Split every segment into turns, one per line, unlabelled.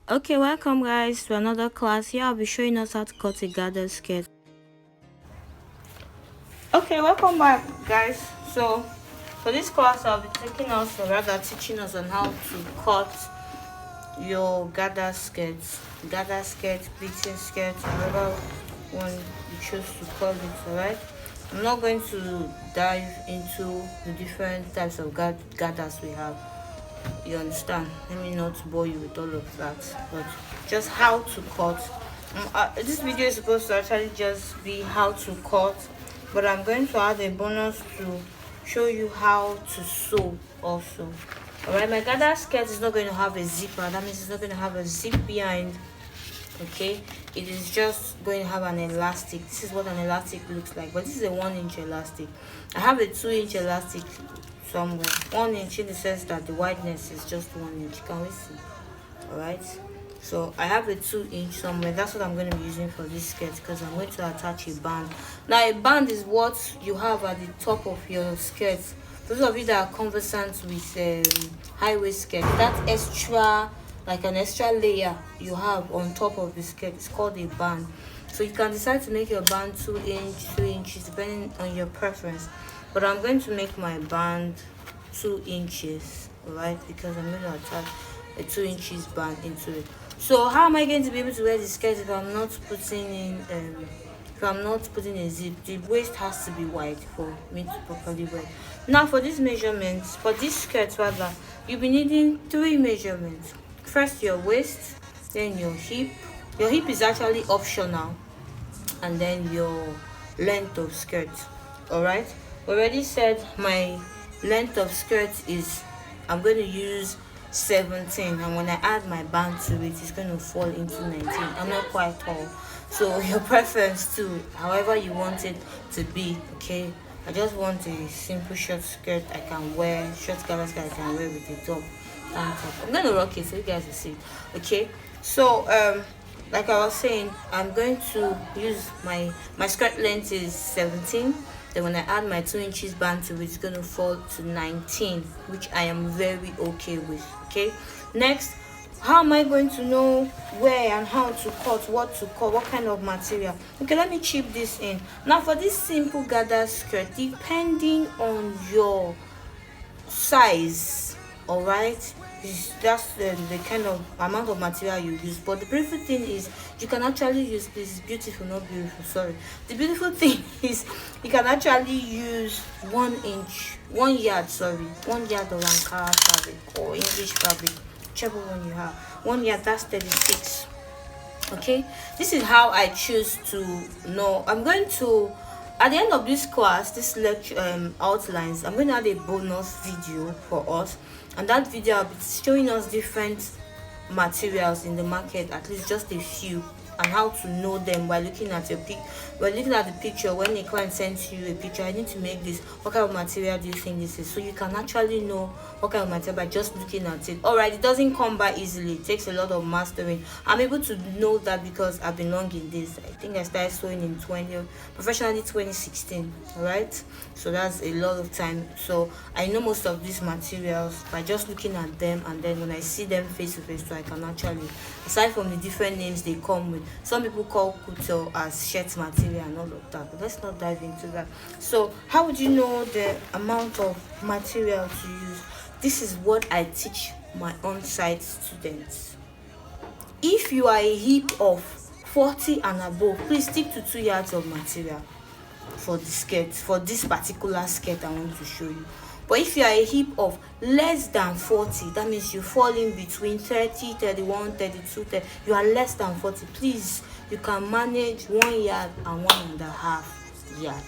Okay, welcome guys to another class. Here I'll be showing us how to cut a gather skirt. Okay, welcome back guys. So for this class I'll be taking us or rather teaching us on how to cut your gather skirt, pleating skirt, however one you choose to call it, alright? I'm not going to dive into the different types of gathers we have. You understand? Let me not bore you with all of that, but just how to cut. This video is supposed to actually just be how to cut, but I'm going to add a bonus to show you how to sew also. Alright, my gather skirt is not going to have a zipper. That means it's not going to have a zip behind. Okay, it is just going to have an elastic. This is what an elastic looks like, but this is a 1 inch elastic. I have a 2 inch elastic somewhere. 1 inch in the sense that the wideness is just 1 inch. Can we see? All right, so I have a 2 inch somewhere. That's what I'm going to be using for this skirt because I'm going to attach a band. Now a band is what you have at the top of your skirt. Those of you that are conversant with high waist skirt, that extra, like an extra layer you have on top of the skirt, is called a band. So you can decide to make your band 2 inch, 2 inches depending on your preference, but I'm going to make my band 2 inches, alright, because I'm going to attach a 2 inches band into it. So how am I going to be able to wear the skirt if I'm not putting in a zip? The waist has to be wide for me to properly wear. Now for this measurements, for this skirt rather, you'll be needing 3 measurements. First your waist, then your hip. Your hip is actually optional, and then your length of skirt. Alright, already said my length of skirt is, I'm going to use 17, and when I add my band to it, it's going to fall into 19. I'm not quite tall, so your preference too, however you want it to be. Okay, I just want a simple short skirt I can wear, short color skirt I can wear with a top. I'm gonna rock it so you guys will see. Okay, so like I was saying, I'm going to use my skirt length is 17. Then when I add my 2 inches band to it, it's going to fall to 19, which I am very okay with. Okay, next, how am I going to know where and how to cut, what to cut, what kind of material? Okay, let me chip this in. Now for this simple gather skirt, depending on your size, all right, that's the kind of amount of material you use. But the beautiful thing is you can actually use this. Beautiful, not beautiful, sorry. The beautiful thing is you can actually use 1 inch, 1 yard, sorry, 1 yard of Ankara fabric or English fabric, whichever one you have. 1 yard, that's 36. Okay, this is how I choose to know. I'm going to, at the end of this class, this lecture outlines, I'm going to add a bonus video for us, and that video will be showing us different materials in the market, at least just a few, and how to know them by looking at your looking at the picture. When a client sends you a picture, I need to make this, what kind of material do you think this is? So you can actually know what kind of material by just looking at it. All right, it doesn't come by easily, it takes a lot of mastering. I'm able to know that because I've been long in this. I think I started sewing in professionally 2016. All right, so that's a lot of time. So I know most of these materials by just looking at them, and then when I see them face to face, so I can actually, aside from the different names they come with, some people call couture as shirt material and all of that, but let's not dive into that. So how would you know the amount of material to use? This is what I teach my on-site students. If you are a hip of 40 and above, please stick to 2 yards of material for the skirt, for this particular skirt I want to show you. But if you are a hip of less than 40, that means you fall in between 30, 31, 32, 30, you are less than 40, please, you can manage 1 yard and 1.5 yard.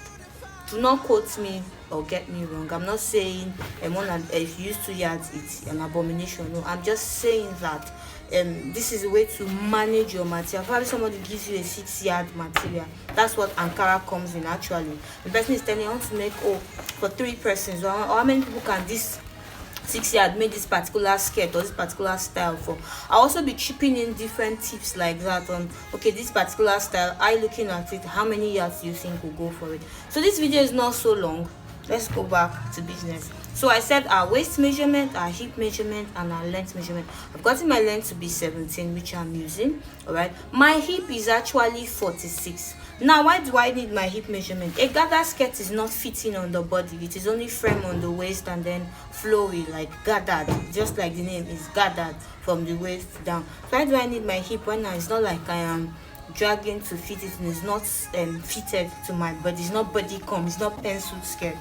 Do not quote me or get me wrong. I'm not saying if you use 2 yards it's an abomination. No, I'm just saying that this is a way to manage your material. Probably somebody gives you a 6 yard material. That's what Ankara comes in actually. The person is telling you, I want to make for 3 persons, or how many people can this 6 yard make this particular skirt or this particular style for. I'll also be chipping in different tips like that on, okay, this particular style, I looking at it, how many yards do you think will go for it? So this video is not so long. Let's go back to business. So I said our waist measurement, our hip measurement, and our length measurement. I've gotten my length to be 17, which I'm using. All right, my hip is actually 46. Now, why do I need my hip measurement? A gather skirt is not fitting on the body. It is only frame on the waist and then flowy, like gathered, just like the name is gathered from the waist down. So why do I need my hip when it's not like I am dragging to fit it and it's not fitted to my body? It's not body comb, it's not pencil skirt.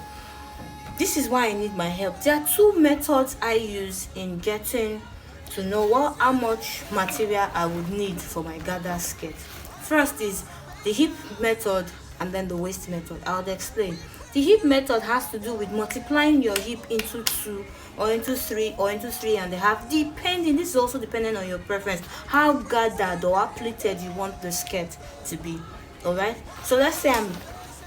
This is why I need my help. There are two methods I use in getting to know how much material I would need for my gather skirt. First is the hip method and then the waist method. I'll explain. The hip method has to do with multiplying your hip into 2 or into 3 or into 3.5, depending. This is also dependent on your preference, how gathered or how pleated you want the skirt to be. All right, so let's say I'm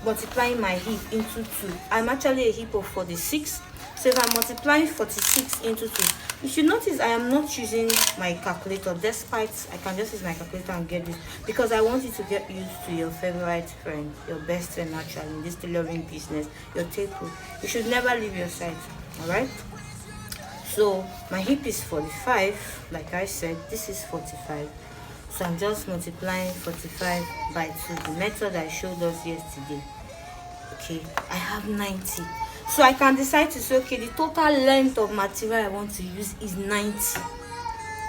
multiplying my hip into 2. I'm actually a hip of 46. So if I'm multiplying 46 into 2, you should notice I am not using my calculator, despite I can just use my calculator and get this, because I want you to get used to your favorite friend, your best friend actually in this tailoring business, your tape rule. You should never leave your side. All right, so my hip is 45, like I said. This is 45, so I'm just multiplying 45 by 2, the method I showed us yesterday. Okay, I have 90. So I can decide to say, okay, the total length of material I want to use is 90.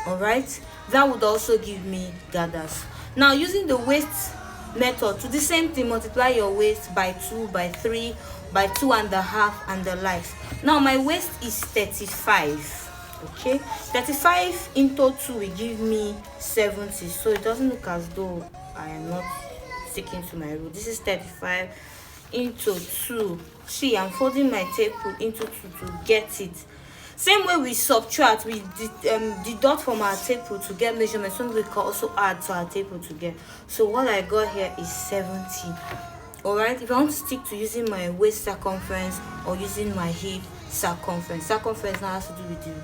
All right, that would also give me gathers. Now, using the waist method, to the same thing, multiply your waist by 2, by 3, by 2.5, and the likes. Now my waist is 35. Okay, 35 into 2 will give me 70. So it doesn't look as though I am not sticking to my rule. This is 35 into 2. See, I'm folding my tape rule into 2 to get it. Same way we subtract, we deduct from our tape rule to get measurement. So we can also add to our tape rule to get. So what I got here is 70. All right, if I want to stick to using my waist circumference or using my hip circumference now has to do with the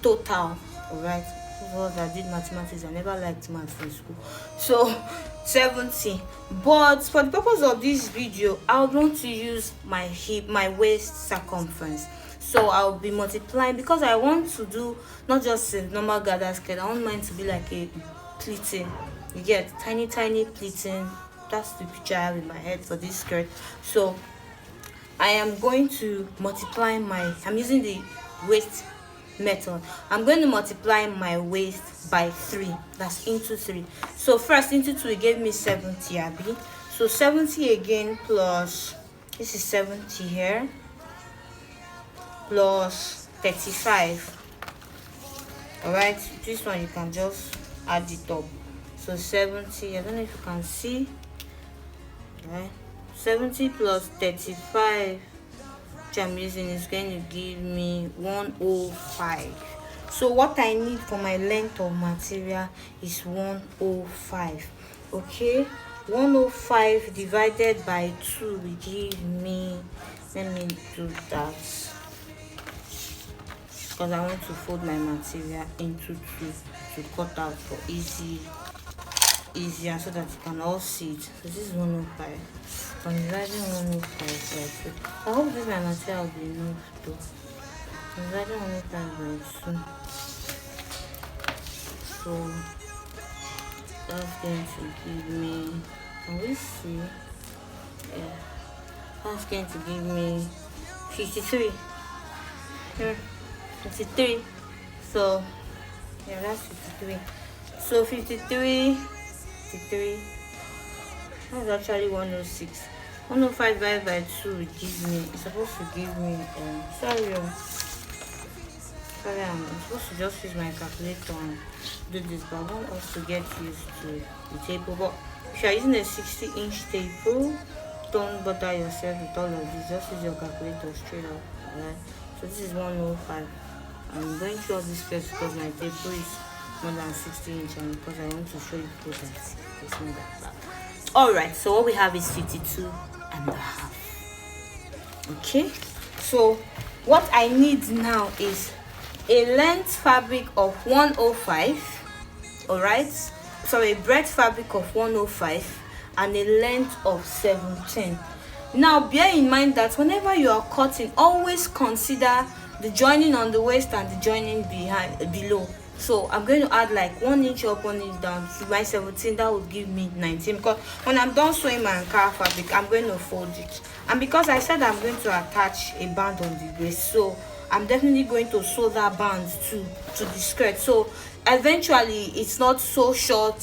total. All right, those that did mathematics, I never liked maths in school. So 70, but for the purpose of this video, I would want to use my waist circumference. So I'll be multiplying, because I want to do not just a normal gather skirt. I want mine to be like a pleating. You get tiny pleating. That's the picture I have in my head for this skirt. So I am going to multiply I'm using the waist method. I'm going to multiply my waist by 3. That's into 3. So first into 2, it gave me 70, Abby. So 70 again plus, this is 70 here, plus 35. All right, this one you can just add it up. So 70, I don't know if you can see. Right, 70 plus 35, which I'm using, is going to give me 105. So what I need for my length of material is 105. Okay, 105 divided by 2 will give me, let me do that, because I want to fold my material into 2 to cut out for easier, so that you can all see it. So this is 105. I'm dividing 105 by 2. I hope this my material will be enough though. I'm dividing 105 by 2. So that's going to give me, can we see? Yeah, that's going to give me 53. Here, 53. So yeah, that's 53. So 53, that's actually 106. 105 divided by 2 will give me, it's supposed to give me, sorry, I'm supposed to just use my calculator and do this, but I want us to get used to the table. But if you are using a 60-inch table, don't bother yourself with all of this, just use your calculator straight up. Alright, so this is 105. I'm going through all this first because my table is more than 60 inches, and because I want to show you that it's not that bad. Alright, so what we have is 52.5. Okay, so what I need now is a length fabric of 105. Alright, sorry, a breadth fabric of 105 and a length of 17. Now bear in mind that whenever you are cutting, always consider the joining on the waist and the joining below. So I'm going to add like 1 inch up, 1 inch down to my 17. That would give me 19, because when I'm done sewing my Ankara fabric, I'm going to fold it. And because I said I'm going to attach a band on the waist, so I'm definitely going to sew that band to the skirt, so eventually it's not so short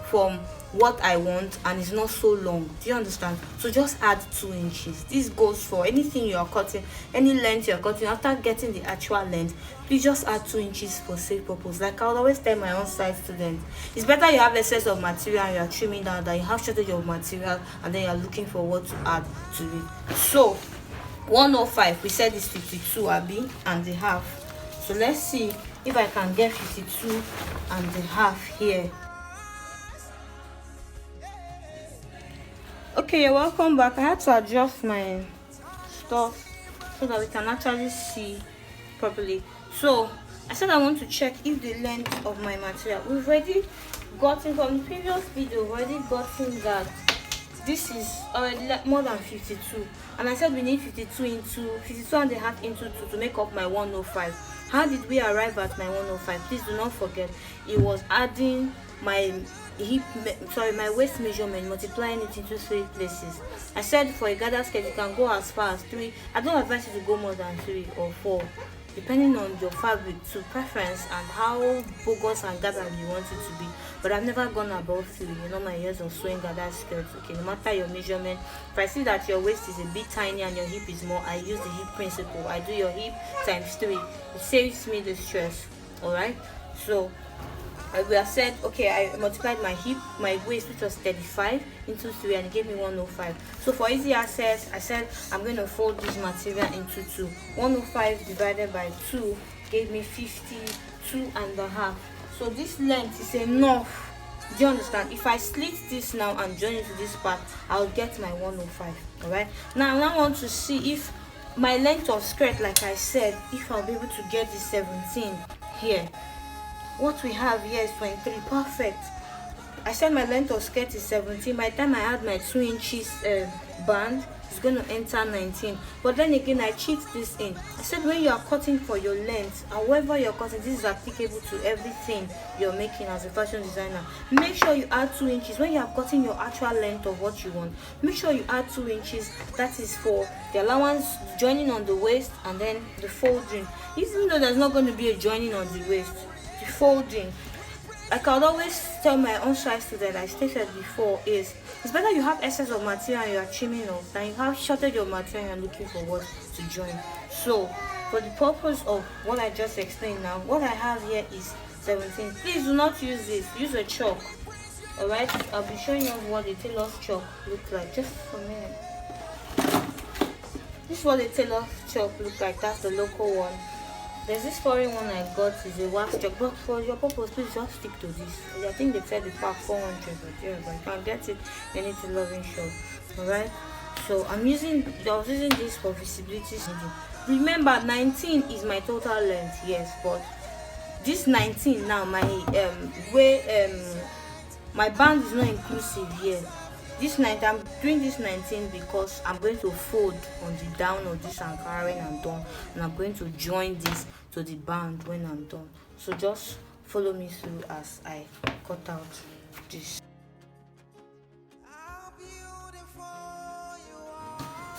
from what I want and it's not so long. Do you understand? So just add 2 inches. This goes for anything you are cutting, any length you're cutting. After getting the actual length, please just add 2 inches for safe purpose. Like I would always tell my own side students, it's better you have excess of material and you are trimming down than you have shortage of material and then you are looking for what to add to it. So 105, we said is 52 abi and a half. So let's see if I can get 52 and a half here. Okay, you're welcome back. I had to adjust my stuff so that we can actually see properly. So I said I want to check if the length of my material, we've already gotten from the previous video, we've already gotten that this is already like more than 52, and I said we need 52 and a half into 2 to make up my 105. How did we arrive at my 105? Please do not forget, it was adding my my waist measurement, multiplying it into 3 places. I said for a gather skirt you can go as far as 3. I don't advise you to go more than 3 or 4, depending on your fabric to preference and how bogus and gathered you want it to be. But I've never gone above 3 in all my years of sewing gather skirts. Okay, no matter your measurement, if I see that your waist is a bit tiny and your hip is more, I use the hip principle. I do your hip times 3. It saves me the stress. Alright, so we have said, okay, I multiplied my hip, my waist, which was 35, into 3, and it gave me 105. So for easy access, I said I'm going to fold this material into 2. 105 divided by 2 gave me 52 and a half. So this length is enough. Do you understand? If I slit this now and join into this part, I'll get my 105. All right. Now I want to see if my length of skirt, like I said, if I'll be able to get the 17 here. What we have here is 23. Perfect. I said my length of skirt is 17. By the time I add my 2 inches band, it's going to enter 19. But then again, I cheat this in. I said when you are cutting for your length, however you're cutting, this is applicable to everything you're making as a fashion designer. Make sure you add 2 inches when you are cutting your actual length of what you want. Make sure you add 2 inches. That is for the allowance, joining on the waist, and then the folding. Even though there's not going to be a joining on the waist, the folding, like I would always tell my own side student, I stated before, is it's better you have excess of material and you are trimming off than you have shortage of material and looking for what to join. So for the purpose of what I just explained now, what I have here is 17. Please do not use this, use a chalk. Alright, I'll be showing you what the tailor's chalk looks like. Just a minute. This is what the tailor's chalk looks like. That's the local one. There's this foreign one I got, is a wax chalk, but for your purpose, please just stick to this. I think they said the pack 400, but yeah, but you can get it in any loving shop. Alright, so I was using this for visibility. Remember, 19 is my total length, yes, but this 19 now, my my band is not inclusive here. This 19, I'm doing this 19 because I'm going to fold on the down of this Ankara when I'm done, and I'm going to join this to the band when I'm done. So just follow me through as I cut out this.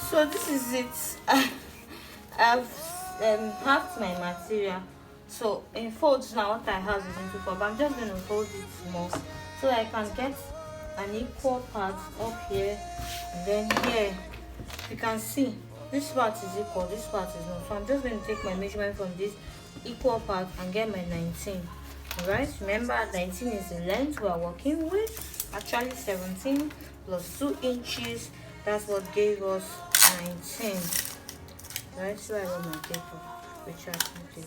So this is it. I've halved my material. So in folds now, what I have is into 4, but I'm just going to fold it more so I can get an equal part up here, and then here you can see this part is equal, this part is not. So I'm just going to take my measurement from this equal part and get my 19. Alright, remember 19 is the length we are working with. Actually 17 plus 2 inches, that's what gave us 19. Right, so I want my paper, retracting tape.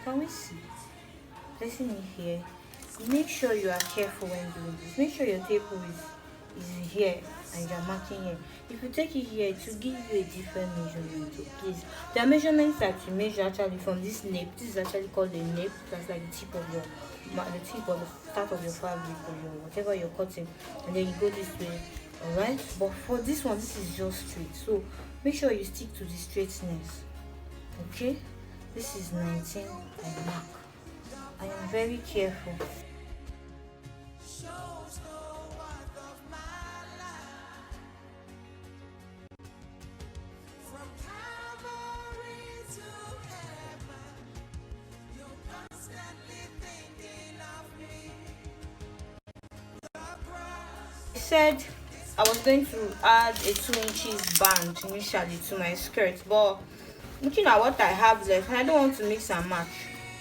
Can we see? Placing it here. Make sure you are careful when doing this. Make sure your table is here and you're marking here. If you take it here, it will give you a different measurement. So please, there are measurements that you measure actually from this nape. This is actually called a nape. That's like the tip of the tip or the start of your fabric or your whatever you're cutting, and then you go this way. Alright, but for this one, this is just straight. So make sure you stick to the straightness. Okay, this is 19 I mark. I am very careful. I said I was going to add a 2 inches band initially to my skirt, but looking at what I have left, I don't want to mix and match,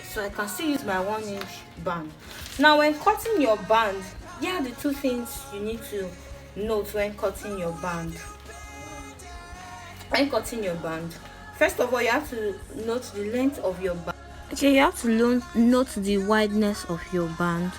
so I can still use my 1 inch band. Now when cutting your band, here are the two things you need to note when cutting your band. First of all, you have to note the length of your band. Okay, you have to note the wideness of your band,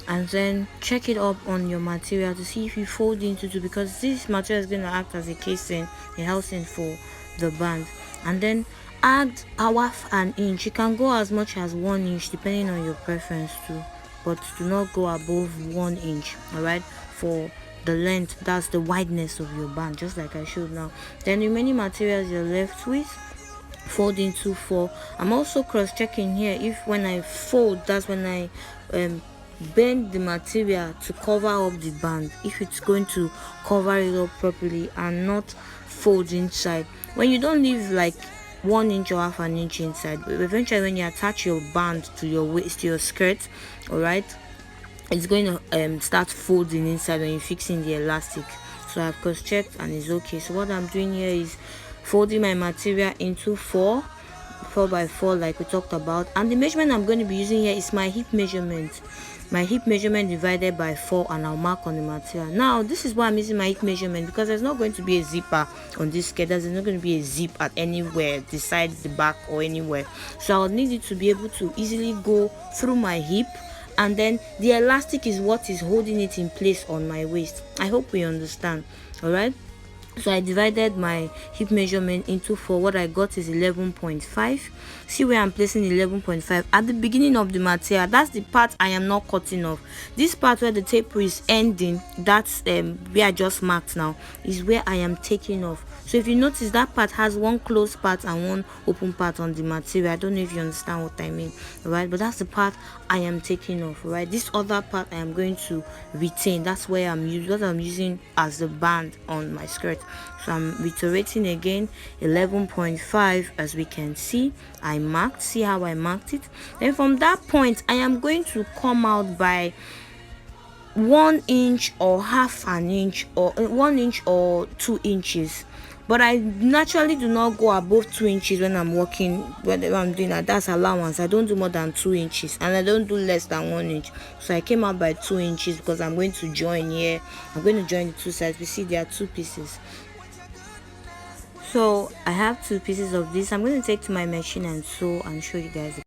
and then check it up on your material to see if you fold into two, because this material is going to act as a casing, a housing for the band. And then add a half an inch. You can go as much as 1 inch depending on your preference too, but do not go above 1 inch. All right, for the length, that's the wideness of your band, just like I showed now. Then the remaining materials you're left with, fold into 4. I'm also cross-checking here if when I fold, that's when I bend the material to cover up the band, if it's going to cover it up properly and not fold inside. When you don't leave like 1 inch or half an inch inside, but eventually when you attach your band to your waist, to your skirt, all right, it's going to start folding inside when you're fixing the elastic. So I've cross-checked and it's okay. So what I'm doing here is folding my material into 4 by 4 like we talked about, and the measurement I'm going to be using here is my hip measurement divided by 4, and I'll mark on the material. Now this is why I'm using my hip measurement, because there's not going to be a zipper on this skirt. There's not going to be a zip at anywhere, the side, the back, or anywhere. So I'll need it to be able to easily go through my hip, and then the elastic is what is holding it in place on my waist. I hope we understand. All right, so I divided my hip measurement into 4. What I got is 11.5. See where I'm placing 11.5 at the beginning of the material. That's the part I am not cutting off. This part where the taper is ending, that's where I just marked now, is where I am taking off. So if you notice, that part has one closed part and one open part on the material. I don't know if you understand what I mean, right? But that's the part I am taking off, right? This other part I am going to retain. That's where I'm using as the band on my skirt. So I'm reiterating again, 11.5. As we can see, I marked. See how I marked it? Then from that point, I am going to come out by 1 inch or half an inch, or 1 inch or 2 inches. But I naturally do not go above 2 inches when I'm working, whatever I'm doing. That's allowance. I don't do more than 2 inches, and I don't do less than 1 inch. So I came out by 2 inches because I'm going to join here. I'm going to join the two sides. We see there are 2 pieces. So I have 2 pieces of this. I'm going to take to my machine and sew and show you guys.